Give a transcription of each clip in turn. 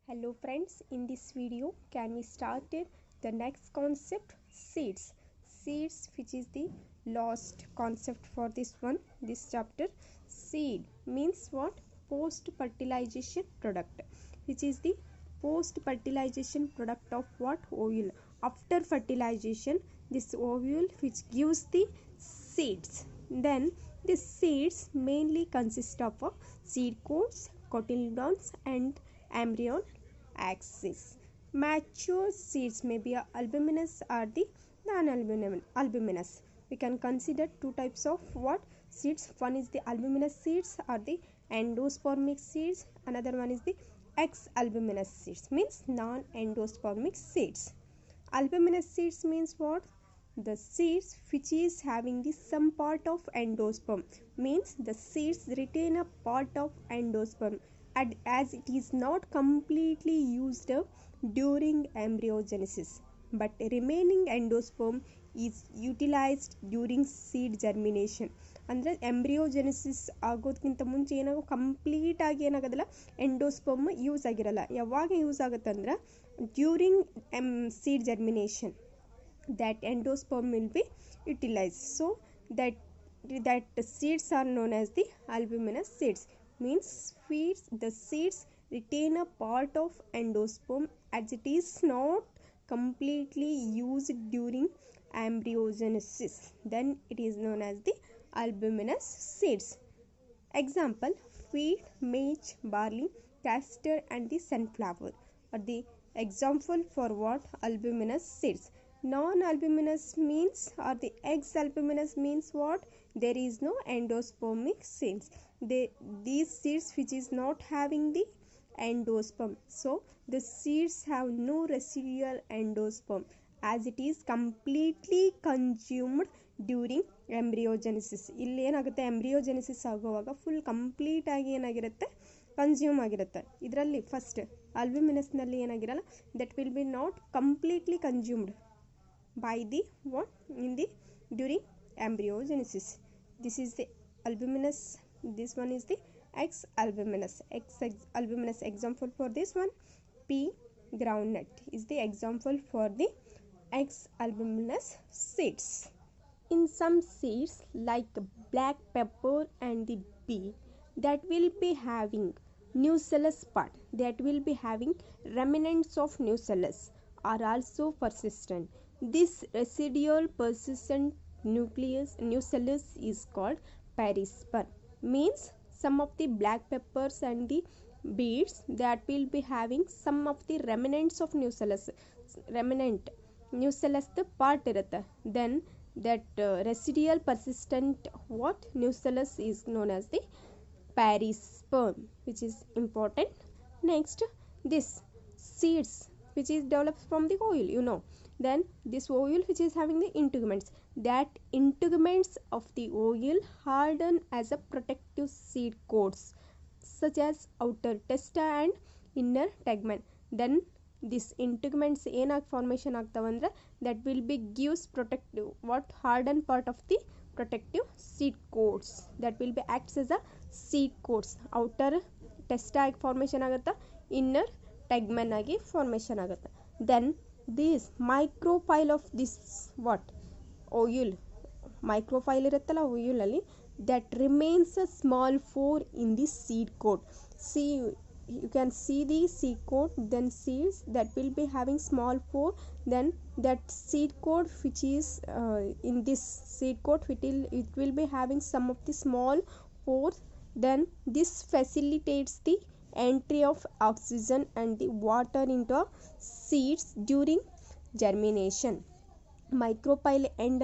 Hello friends, in this video can we start the next concept, seeds. Seeds, which is the last concept for this chapter. Seed means what? Post fertilization product, which is the post fertilization product of what? Oil. After fertilization, this oil which gives the seeds. Then the seeds mainly consist of seed coats, cotyledons and embryon axis. Mature seeds may be albuminous or the non-albuminous. We can consider two types of what seeds. One is the albuminous seeds or the endospermic seeds. Another one is the ex-albuminous seeds, means non-endospermic seeds. Albuminous seeds means what? The seeds which is having the some part of endosperm, means the seeds retain a part of endosperm, and as it is not completely used up during embryogenesis, but remaining endosperm is utilized during seed germination. ಅಂದರೆ ಎಂಬ್ರಿಯೋಜೆನಿಸಿಸ್ ಆಗೋದಕ್ಕಿಂತ ಮುಂಚೆ ಏನಾಗೋ complete ಆಗಿ ಏನಾಗೋದಿಲ್ಲ, endosperm use ಆಗಿರಲ್ಲ. ಯಾವಾಗ use ಆಗುತ್ತಂದ್ರೆ during seed germination that endosperm will be utilized. So that seeds are known as the albuminous seeds, means the seeds retain a part of endosperm as it is not completely used during embryogenesis, then it is known as the albuminous seeds. Example: wheat, maize, barley, castor and the sunflower are the example for what? Albuminous seeds. Non-albuminous means, or the ex-albuminous means what? There is no endospermic seeds. These seeds which is not having the endosperm, so the seeds have no residual endosperm as it is completely consumed during embryogenesis. ಇಲ್ಲಿ ಏನಾಗುತ್ತೆ, ಎಂಬ್ರಿಯೋಜೆನಿಸಿಸ್ ಆಗುವಾಗ full complete ಆಗಿ ಏನಾಗಿರುತ್ತೆ, consume ಆಗಿರುತ್ತೆ. ಇದರಲ್ಲಿ first ಅಲ್ಬ್ಯುಮಿನಸ್ನಲ್ಲಿ ಏನಾಗಿರಲ್ಲ, that will be not completely consumed by the what? In the during embryogenesis. This is the albuminous, this one is the ex-albuminous. Ex-albuminous example for this one, pea, groundnut is the example for the ex-albuminous seeds. In some seeds like black pepper and the beet, that will be having nucellus part, that will be having remnants of nucellus are also persistent. This residual persistent nucellus is called perisperm, means some of the black peppers and the beets that will be having some of the remnants of nucellus, remnant nucellus the part irutte, then that residual persistent what nucellus is known as the perisperm, which is important. Next, this seeds which is developed from the oil, then this oil which is having the integuments, that integuments of the oil harden as a protective seed coats such as outer testa and inner tegmen. Then this integuments ಏನಾಗಿ formation ಆಗ್ತಾವಂದ್ರೆ that will be gives protective what hardened part of the protective seed coats, that will be acts as a seed coats. outer testa ಆಗಿ formation ಆಗುತ್ತೆ, inner tegmen ಆಗಿ formation ಆಗುತ್ತೆ. then this micropyle of this what? oil, micropyle ಇರುತ್ತಲ್ಲ oil ಅಲ್ಲಿ, that remains a small pore in the seed coat. See, you can see the seed coat, then seeds that will be having small pore, then that seed coat which is in this seed coat it will be having some of the small pores. Then this facilitates the entry of oxygen and the water into seeds during germination. Micropyle end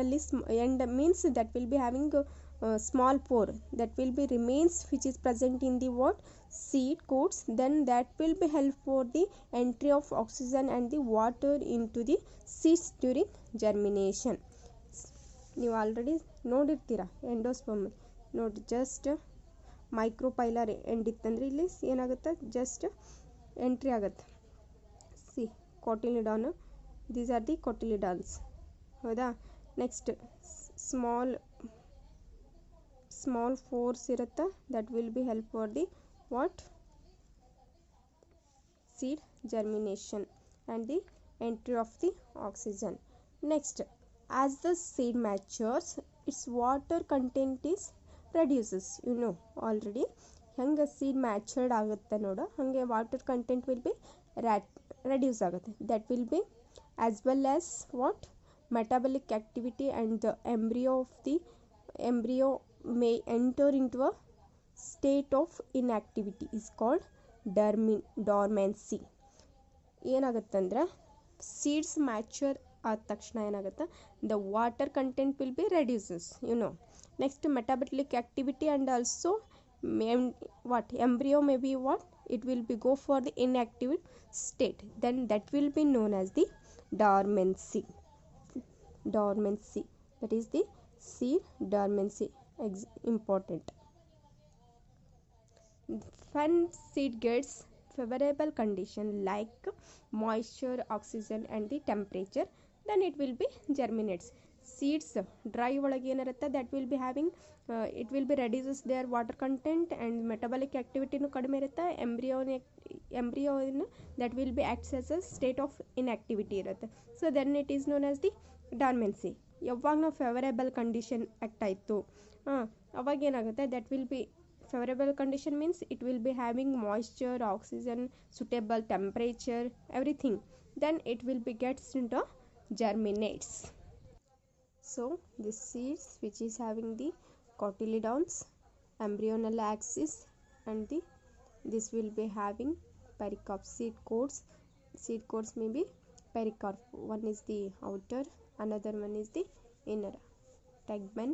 means that will be having a small pore that will be remains which is present in the what? seed coats, then that will be help for the entry of oxygen and the water into the seeds during germination. ನೀವು already ನೋಡಿರ್ತೀರ endosperm ನೋಡಿ, just ಮೈಕ್ರೋಪೈಲರ್ end ಇತ್ತಂದರೆ ಇಲ್ಲಿ ಏನಾಗುತ್ತೆ, just entry ಆಗುತ್ತೆ. C ಕೋಟಿಲಿಡಾನ್, these are the ಕೋಟಿಲಿಡಾನ್ಸ್, ಹೌದಾ. Next small force ಇರುತ್ತೆ, that will B help for the what? seed germination and the entry of the oxygen. Next, as the seed matures, its water content is reduces. You know already ಹೆಂಗೆ seed matured ಆಗುತ್ತೆ ನೋಡು ಹಾಗೆ water content will be reduce ಆಗುತ್ತೆ. That will be as well as what metabolic activity, and the embryo may enter into a state of inactivity is called dormancy. ಏನಾಗುತ್ತಂದ್ರೆ seeds mature ಆದ ತಕ್ಷಣ ಏನಾಗುತ್ತೆ, the water content will be reduces, you know. Next metabolic activity and also what embryo may be what it will be go for the inactive state, then that will be known as the dormancy. That is the seed dormancy. Important. When seed gets favorable condition like moisture, oxygen and the temperature, then it will be germinates. Seeds dry ಒಳಗೆ ಏನಿರುತ್ತೆ, that will be having it will be reduces their water content and metabolic activity ಕಡಿಮೆ ಇರುತ್ತೆ. embryo that will be acts as a state of inactivity ಇರುತ್ತೆ. So then it is known as the dormancy. ಯಾವಾಗ ನಾವು favourable condition act ಆಯಿತು ಅವಾಗ ಏನಾಗುತ್ತೆ, that will be favorable condition means it will be having moisture, oxygen, suitable temperature, everything, then it will be gets into germinates. So the seeds which is having the cotyledons, embryonal axis and this will be having pericarp. Seed codes may be pericarp. One is the outer, another one is the inner tegmen,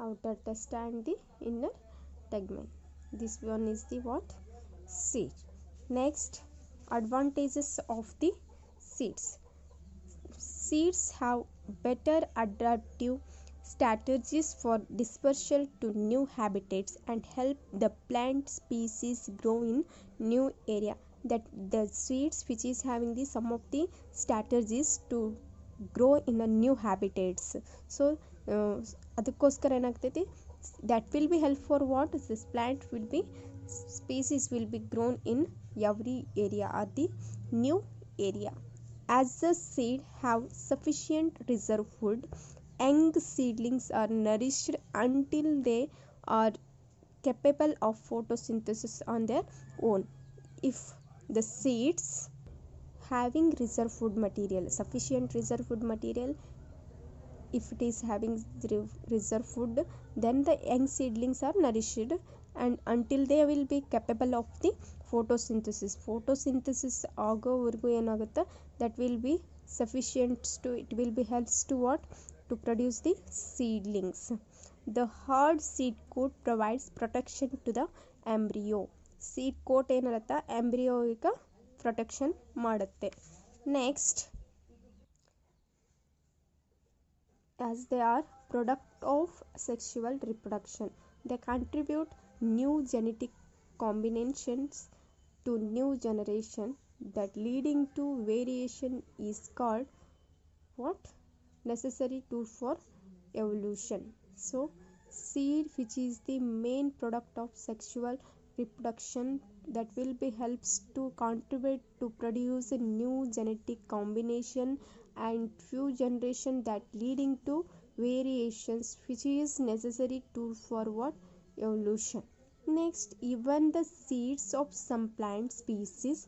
outer testa and the inner tegmen. This one is the what seed. Next, advantages of the seeds. Seeds have better adaptive strategies for dispersal to new habitats and help the plant species grow in new area. That the seeds which is having the some of the strategies to grow in a new habitats. So ಅದಕ್ಕೋಸ್ಕರ ಏನಾಗ್ತೈತಿ, that will be help for what this plant will be species will be grown in every area or the new area. As the seed have sufficient reserve food, young seedlings are nourished until they are capable of photosynthesis on their own. If the seeds having reserve food material, sufficient reserve food material, if it is having reserve food, then the young seedlings are nourished and until they will be capable of the photosynthesis ಆಗೋವರೆಗೂ ಏನಾಗುತ್ತೆ, that will be sufficient to it will be helps to what to produce the seedlings. The hard seed coat provides protection to the embryo. seed coat ಏನಿರುತ್ತೆ embryoಗೆ protection ಮಾಡುತ್ತೆ. Next, as they are product of sexual reproduction, they contribute new genetic combinations to new generation that leading to variation is called what necessary tool for evolution. So seed which is the main product of sexual reproduction that will be helps to contribute to produce a new genetic combination and few generation that leading to variations which is necessary tool for what evolution. Next, even the seeds of some plant species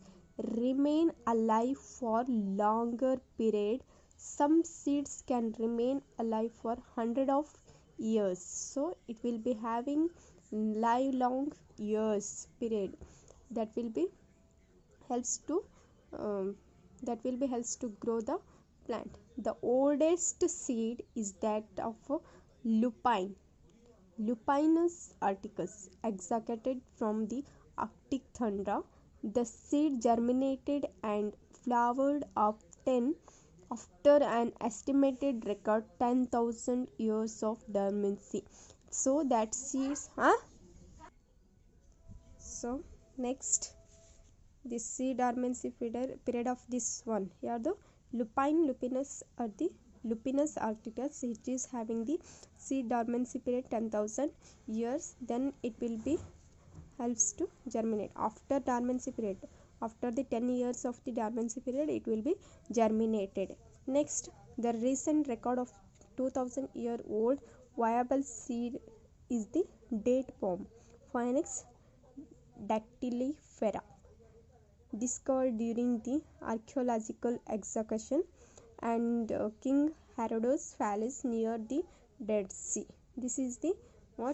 remain alive for longer period. Some seeds can remain alive for 100 of years, so it will be having lifelong years period that will be helps to grow the plant. The oldest seed is that of Lupinus articus, extracted from the Arctic tundra. The seed germinated and flowered after an estimated record 10,000 years of dormancy. So that seeds so next, this seed dormancy period of this one here the Lupinus or the Lupinus arcticus, it is having the seed dormancy period 10,000 years. Then it will be helps to germinate after dormancy period. After the 10 years of the dormancy period, it will be germinated. Next, the recent record of 2000-year-old viable seed is the date palm, Phoenix dactylifera, discovered during the archaeological excavation and King Herodes Palace near the Dead Sea. This is the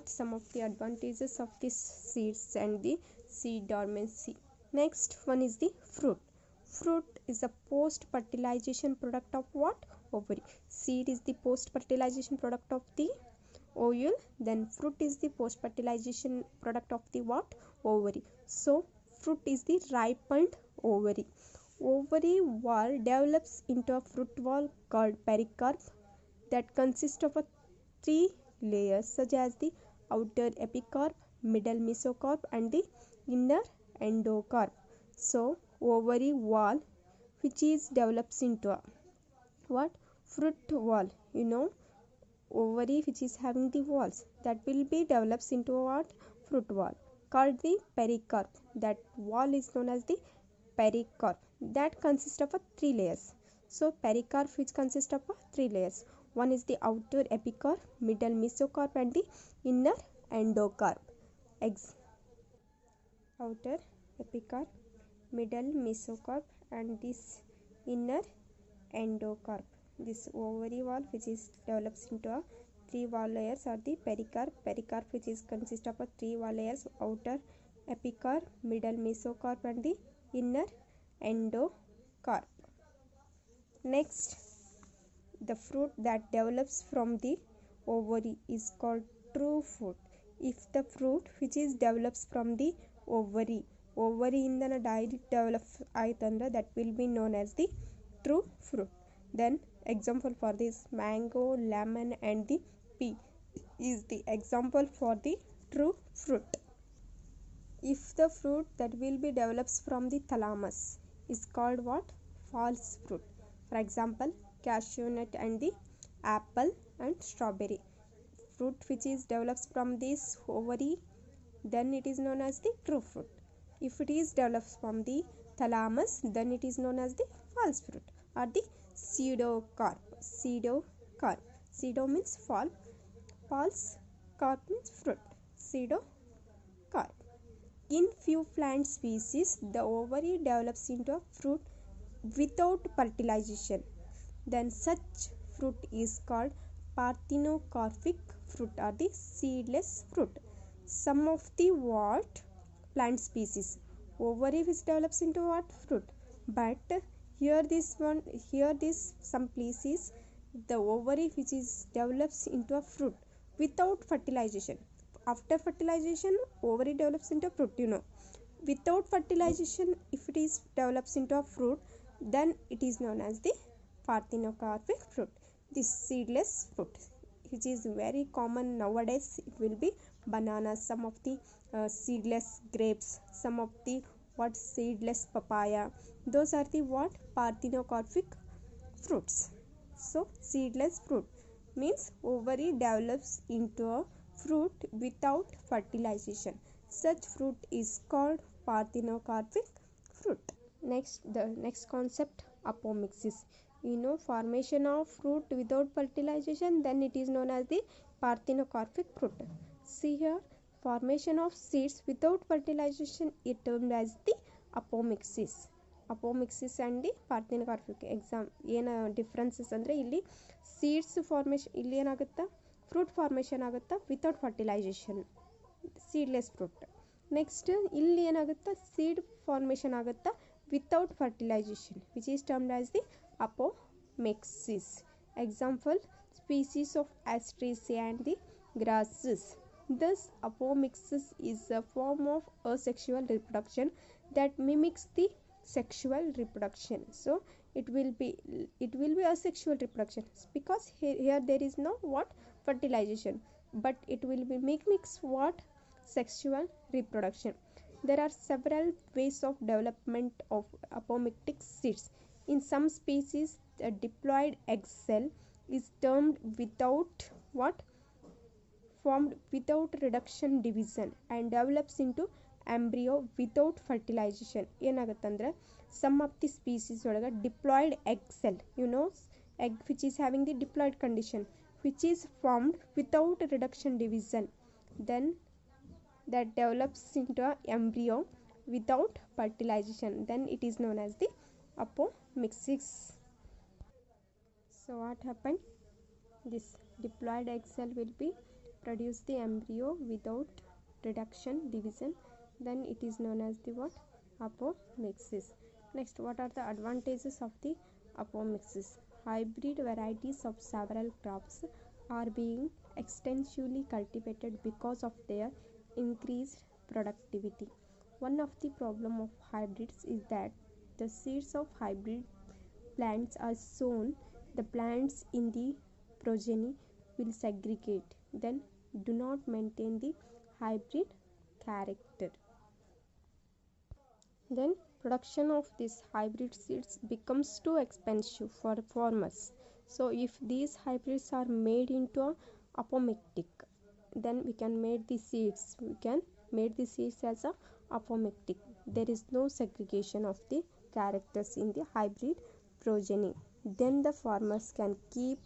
some of the advantages of these seeds and the seed dormancy. Next one is the fruit. Fruit is a post-fertilization product of what? Ovary. Seed is the post-fertilization product of the ovule. Then fruit is the post-fertilization product of the what? Ovary. So fruit is the ripened ovary. Ovary wall develops into a fruit wall called pericarp that consists of three layers such as the outer epicarp, middle mesocarp and the inner endocarp. So ovary wall which is develops into a what? Fruit wall. Ovary which is having the walls that will be develops into a what? Fruit wall called the pericarp. That wall is known as the pericarp that consists of three layers. So pericarp which consists of three layers. One is the outer epicarp, middle mesocarp and the inner endocarp. Outer epicarp, middle mesocarp and this inner endocarp. This ovary wall which is develops into a three wall layers are the pericarp. Pericarp which is consists of three wall layers, outer epicarp, middle mesocarp and the inner endocarp. Next, the fruit that develops from the ovary is called true fruit. If the fruit which is develops from the ovary in the direct develop aitandre, that will be known as the true fruit. Then example for this mango, lemon and the pea is the example for the true fruit. If the fruit that will be develops from the thalamus is called what? False fruit. For example, cashew nut and the apple and strawberry. Fruit which is develops from this ovary, then it is known as the true fruit. If it is develops from the thalamus, then it is known as the false fruit or the pseudocarp. Pseudo means false, carp means fruit. Pseudocarp. In few plant species, the ovary develops into a fruit without fertilization. Then such fruit is called parthenocarpic fruit or the seedless fruit. Some of the what plant species ovary which develops into what? Fruit. But here some species the ovary which is develops into a fruit without fertilization. After fertilization, ovary develops into a fruit. Without fertilization, if it is develops into a fruit, then it is known as the parthenocarpic fruit. This seedless fruit, which is very common nowadays, it will be bananas, some of the seedless grapes, some of the what seedless papaya. Those are the what parthenocarpic fruits. So seedless fruit means ovary develops into a fruit without fertilization. Such fruit is called parthenocarpic fruit. The next concept, apomixis. Formation of fruit without fertilization, then it is known as the parthenocarpic fruit. See here, formation of seeds without fertilization is termed as the apomixis. Apomixis and the parthenocarpic ಏನು differences ಅಂದರೆ ಇಲ್ಲಿ seeds formation ಇಲ್ಲಿ ಏನಾಗುತ್ತಾ fruit formation ಆಗುತ್ತಾ without fertilization seedless fruit. Next ಇಲ್ಲಿ ಏನಾಗುತ್ತಾ seed formation ಆಗುತ್ತಾ without fertilization which is termed as the apomixis. Example, species of Asteraceae and the grasses. Thus, apomixis is a form of asexual reproduction that mimics the sexual reproduction. So, it will be asexual reproduction because here there is no what fertilization, but it will be mimics what sexual reproduction. There are several ways of development of apomictic seeds. In some species, the diploid egg cell is termed formed without reduction division and develops into embryo without fertilization ಏನಾಗುತ್ತಂದ್ರೆ some of the species ಒಳಗೆ diploid egg cell egg which is having the diploid condition which is formed without reduction division, then that develops into a embryo without fertilization, then it is known as the apomixis. So what happened, this diploid egg cell will be produce the embryo without reduction division, then it is known as the what, apomixis. Next, what are the advantages of the apomixis? Hybrid varieties of several crops are being extensively cultivated because of their increased productivity. One of the problem of hybrids is that the seeds of hybrid plants are sown, the plants in the progeny will segregate, then do not maintain the hybrid character. Then production of these hybrid seeds becomes too expensive for farmers. So if these hybrids are made into a apomictic, then we can make the seeds as a apomictic. There is no segregation of the characters in the hybrid progeny. Then the farmers can keep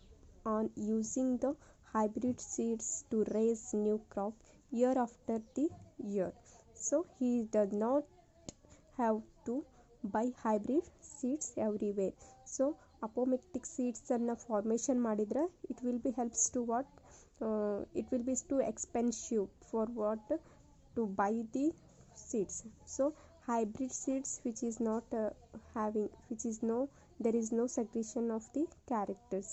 on using the hybrid seeds to raise new crop year after the year. So he does not have to buy hybrid seeds everywhere. So apomictic seeds ಅನ್ನು formation ಮಾಡಿದ್ರೆ it will be helps to what, it will be too expensive for what to buy the seeds. So hybrid seeds which is not there is no segregation of the characters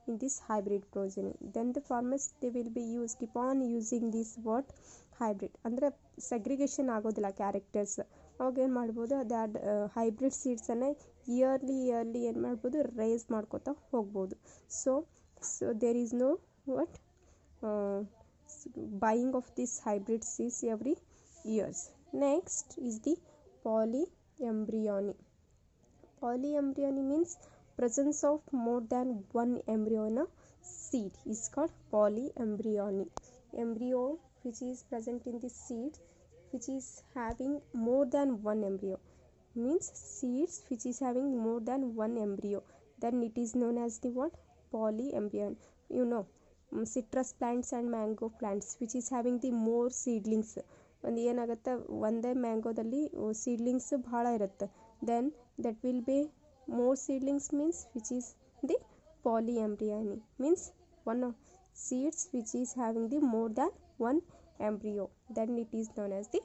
in this hybrid progeny, then the farmers they will be keep on using this what hybrid ಅಂದರೆ segregation ಆಗೋದಿಲ್ಲ characters. ಅವಾಗ ಏನು ಮಾಡ್ಬೋದು, that hybrid ಸೀಡ್ಸನ್ನು yearly ಏನು ಮಾಡ್ಬೋದು, rise ಮಾಡ್ಕೋತಾ ಹೋಗ್ಬೋದು. So there is no what buying of this hybrid seeds every years. Next is the polyembryony. Polyembryony means presence of more than one embryo in a seed is called polyembryony. Embryo which is present in the seed which is having more than one embryo means seeds which is having more than one embryo, then it is known as the what, polyembryony. You know, citrus plants and mango plants which is having the more seedlings, ಒಂದು ಏನಾಗುತ್ತೆ ಒಂದೇ ಮ್ಯಾಂಗೋದಲ್ಲಿ seedlings ಭಾಳ ಇರುತ್ತೆ, then that will be more seedlings means which is the polyembryony means one of seeds which is having the more than one embryo, then it is known as the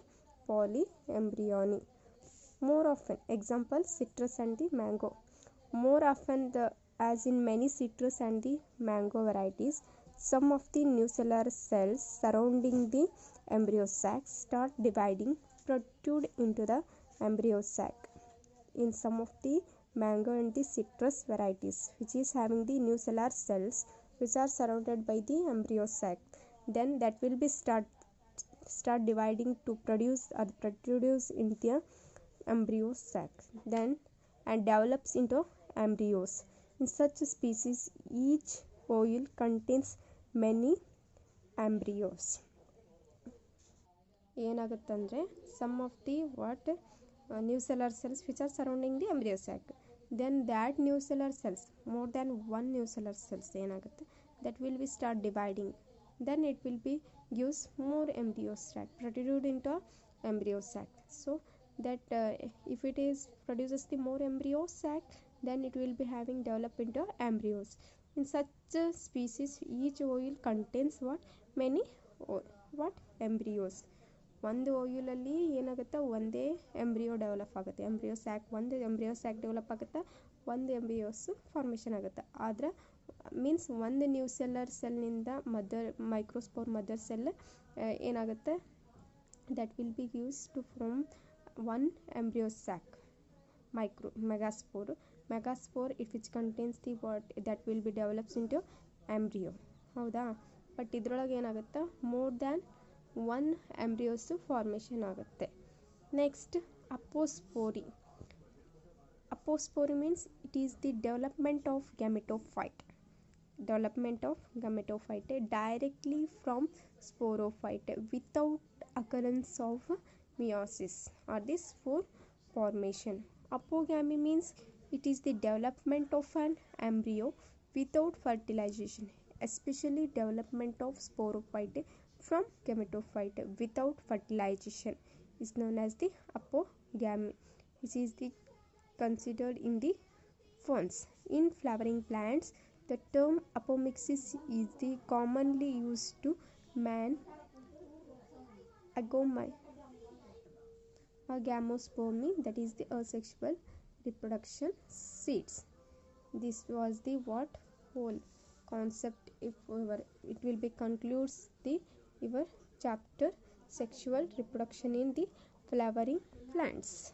polyembryony. More often, example citrus and the mango. More often as in many citrus and the mango varieties, some of the nucellar cells surrounding the embryo sac start dividing, protrude into the embryo sac. In some of the mango and the citrus varieties which is having the nucellar cells which are surrounded by the embryo sac, then that will be start dividing to produce or protrudes into the embryo sac, then and develops into embryos. In such species each ovule contains many embryos. ಏನಾಗುತ್ತಂದರೆ some of the what nucellar cells which are surrounding the embryo sac, then that nucellar cells, more than one nucellar cells ಏನಾಗುತ್ತೆ, that will be start dividing, then it will be gives more embryo sac, protrude into embryo sac. So that if it is produces the more embryo sac, then it will be having develop into embryos. In such a species each ovule contains what, many what embryos. ಒಂದು ಓವ್ಯೂಲಲ್ಲಿ ಏನಾಗುತ್ತೆ, ಒಂದೇ embryo develop ಆಗುತ್ತೆ, embryo sac ಒಂದು embryo sac develop ಆಗುತ್ತೆ, ಒಂದು embryos formation ಆಗುತ್ತೆ. ಆದರೆ ಮೀನ್ಸ್ ಒಂದು ನ್ಯೂಸೆಲ್ಲರ್ ಸೆಲ್ನಿಂದ ಮೈಕ್ರೋಸ್ಪೋರ್ ಮದರ್ ಸೆಲ್ ಏನಾಗುತ್ತೆ, that will be use to form one embryo sac megaspore it which contains the what that will be develops into embryo. ಹೌದಾ, but ಇದ್ರೊಳಗೆ ಏನಾಗುತ್ತೆ, more than one embryos formation ಆಗುತ್ತೆ. Next apospory. Apospory means it is the development of gametophyte directly from sporophyte without occurrence of meiosis or the spore formation. Apogamy means it is the development of an embryo without fertilization, especially development of sporophyte from gametophyte without fertilization is known as the apogamy. This is the considered in the ferns. In flowering plants, the term apomixis is the commonly used to man agamospermy, that is the asexual reproduction seeds. This was the what whole concept. If it will be concludes the your chapter sexual reproduction in the flowering plants.